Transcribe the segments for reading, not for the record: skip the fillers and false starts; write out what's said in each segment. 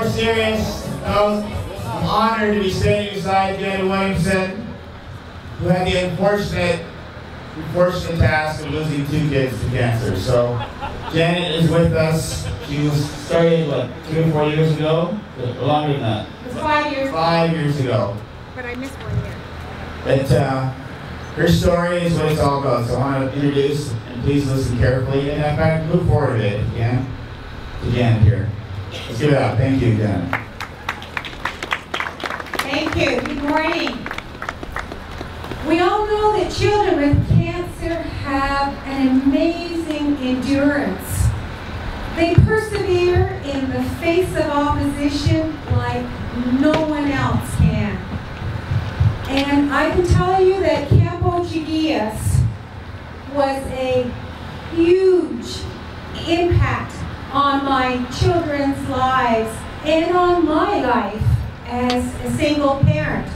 more serious note, I'm honored to be standing beside Janet Williamson, who had the unfortunate task of losing 2 kids to cancer. So Janet is with us. She was started, what, 3 or 4 years ago? Longer than that. It was 5 years. 5 years ago. But I missed 1 year. But her story is what it's all about. So I want to introduce, and please listen carefully, and in fact, move forward a bit, if you can, to Janet here. Let's give it up. Thank you, Janet. Thank you. Good morning. We all know that children with cancer have an amazing endurance. They persevere in the face of opposition like no one else can. And I can tell you that Campo Chiquillas was a huge impact on my children's lives and on my life as a single parent.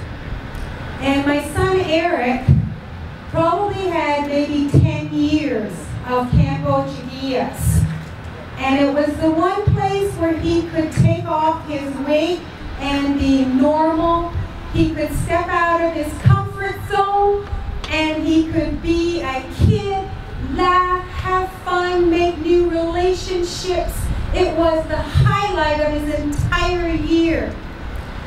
And my son Eric probably had maybe 10 years of Campo Chiquillas. And it was the one place where he could take off his weight and be normal. He could step out of his comfort zone and he could be a kid, laugh, have fun, make new relationships. It was the highlight of his entire year.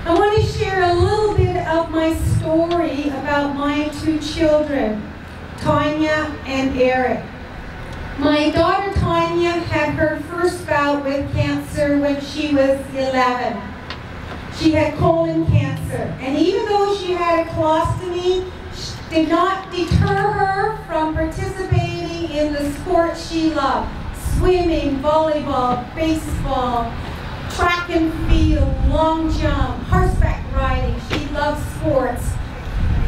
I want to share a little bit of my story about my 2 children, Tanya and Eric. My daughter Tanya had her first bout with cancer when she was 11. She had colon cancer, and even though she had a colostomy, it did not deter her from participating in the sports she loved: swimming, volleyball, baseball, track and field, long jump, horseback riding. She loved sports.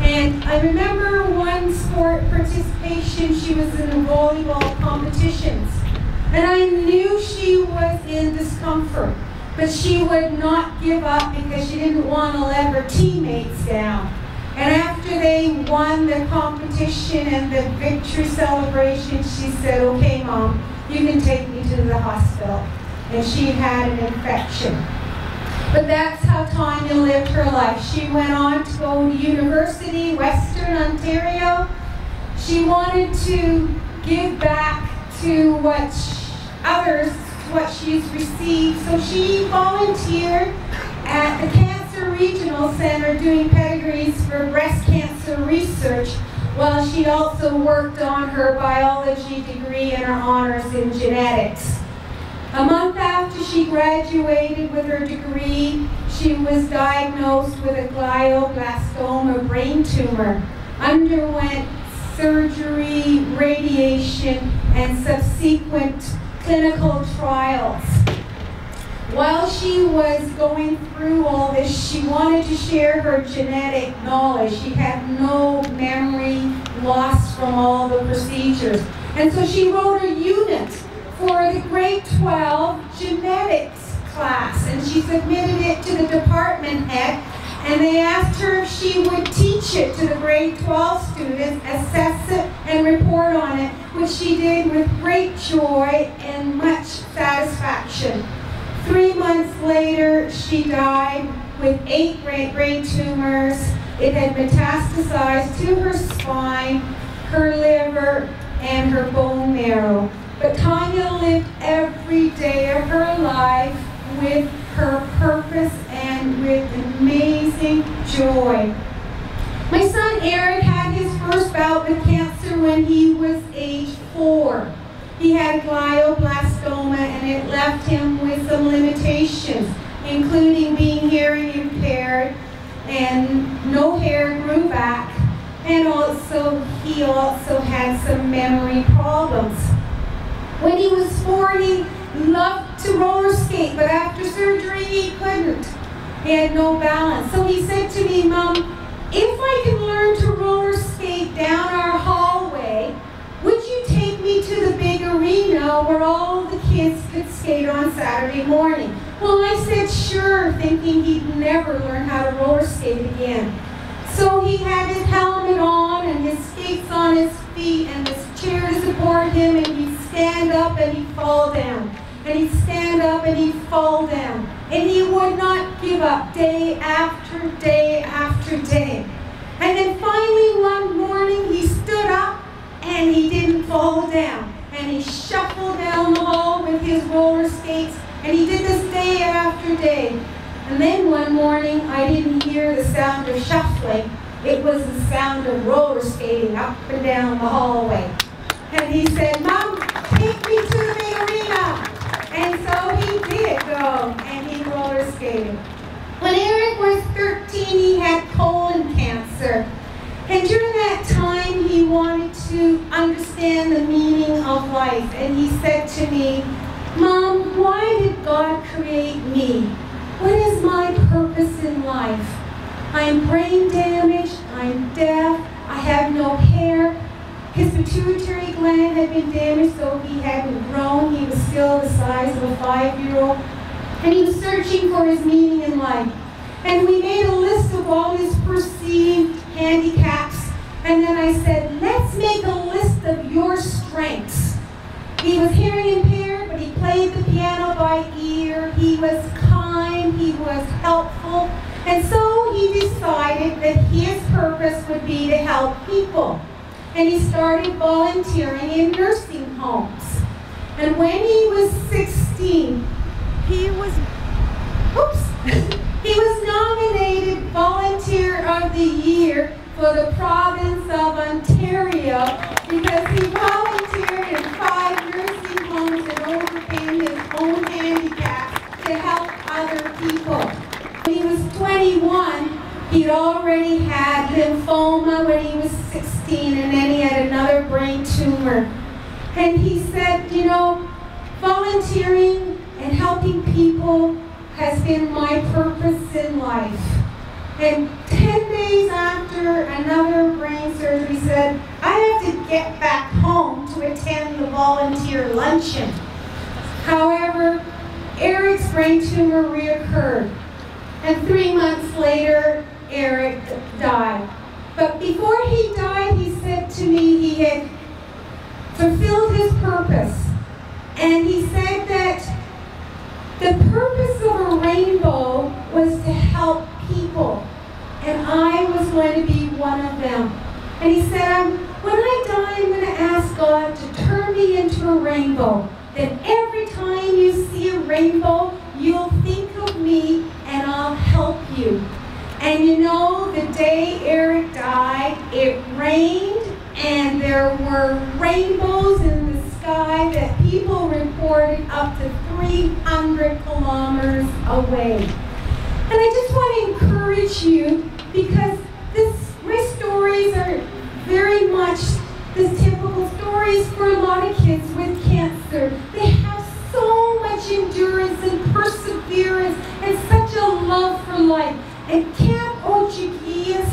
And I remember one sport participation, she was in the volleyball competitions. And I knew she was in discomfort, but she would not give up because she didn't want to let her teammates down. And after they won the competition and the victory celebration, she said, "Okay, Mom, you can take me to the hospital." And she had an infection. But that's how Tanya lived her life. She went on to go to university, Western Ontario. She wanted to give back to what she's received. So she volunteered at the Cancer Regional Center doing pedigrees for breast cancer research, while she also worked on her biology degree and her honors in genetics. A month after she graduated with her degree, she was diagnosed with a glioblastoma brain tumor, underwent surgery, radiation, and subsequent clinical trials. While she was going through all this, she wanted to share her genetic knowledge. She had no memory loss from all the procedures. And so she wrote a unit for the grade 12 genetics class, and she submitted it to the department head, and they asked her if she would teach it to the grade 12 students, assess it, and report on it, which she did with great joy and much satisfaction. 3 months later, she died with 8 brain tumors. It had metastasized to her spine, her liver, and her bone marrow. But Tanya lived every day of her life with her purpose and with amazing joy. My son Eric had his first bout with cancer when he was age 4. He had glioblastoma, and it left him with some limitations, including being hearing impaired, and no hair grew back, and he also had some memory problems. When he was 4, he loved to roller skate, but after surgery he couldn't. He had no balance. So he said to me, "Mom, if I can learn to roller skate down our hallway, would you take me to the big arena where all the kids could skate on Saturday morning?" Well, I said sure, thinking he'd never learn how to roller skate again. So he had his helmet on and his skates on his feet and this chair to support him, and he'd stand up and he'd fall down. and he'd stand up and he'd fall down. And he would not give up day after day after day. And then finally one morning he stood up and he didn't fall down. And he shuffled down the hall with his roller skates, and he did this day after day. And then one morning I didn't hear the sound of shuffling. It was the sound of roller skating up and down the hallway. And he said, "Mom, take me to the big arena." And so he did go, and he roller skated. When Eric was 13, he had colon cancer. And during that time, he wanted to understand the meaning of life. And he said to me, "Mom, why did God create me? What is my purpose in life? I'm brain damaged, I'm deaf, I have no hair." His pituitary gland had been damaged, so he hadn't grown. He was still the size of a 5-year-old. And he was searching for his meaning in life. And we made a list of all his perceived handicaps. And then I said, let's make a list of your strengths. He was hearing impaired, but he played the piano by ear. He was kind, he was helpful. And so he decided that his purpose would be to help people. And he started volunteering in nursing homes. And when he was 16, he was nominated Volunteer of the Year for the province of Ontario because he volunteered in 5 nursing homes and overcame his own handicap to help other people. When he was 21, he'd already had lymphoma when he was 16, and then he had another brain tumor. And he said, you know, volunteering and helping people has been my purpose in life. And 10 days after another brain surgery, he said, I have to get back home to attend the volunteer luncheon. However, Eric's brain tumor reoccurred. And 3 months later, Eric died. But before he died, he said to me he had fulfilled his purpose. And he said that the purpose of a rainbow was to help people. And I was going to be one of them. And he said, when I die, I'm going to ask God to turn me into a rainbow. Then every time you see a rainbow, you'll think of me and I'll help you. And you know, the day Eric died, it rained and there were rainbows in the sky that people reported up to 300 kilometers away. And I just want to encourage you because my stories are very much the typical stories for a lot of kids with cancer. They have so much endurance and perseverance and such a love for life. And Camp Ochaghias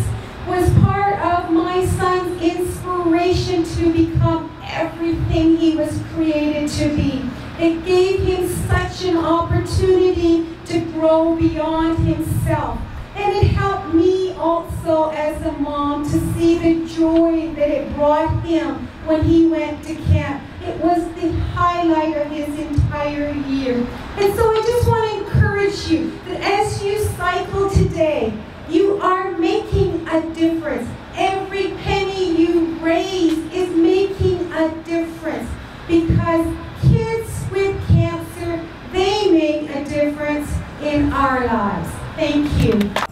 was part of my son's inspiration to become everything he was created to be. It gave him such an opportunity to grow beyond himself. And it helped me also as a mom to see the joy that it brought him when he went to camp. It was the highlight of his entire year. And so I just want to encourage you that as you cycle today, you are making a difference. Every penny you raise is making a difference because kids with cancer, they make a difference in our lives. Thank you.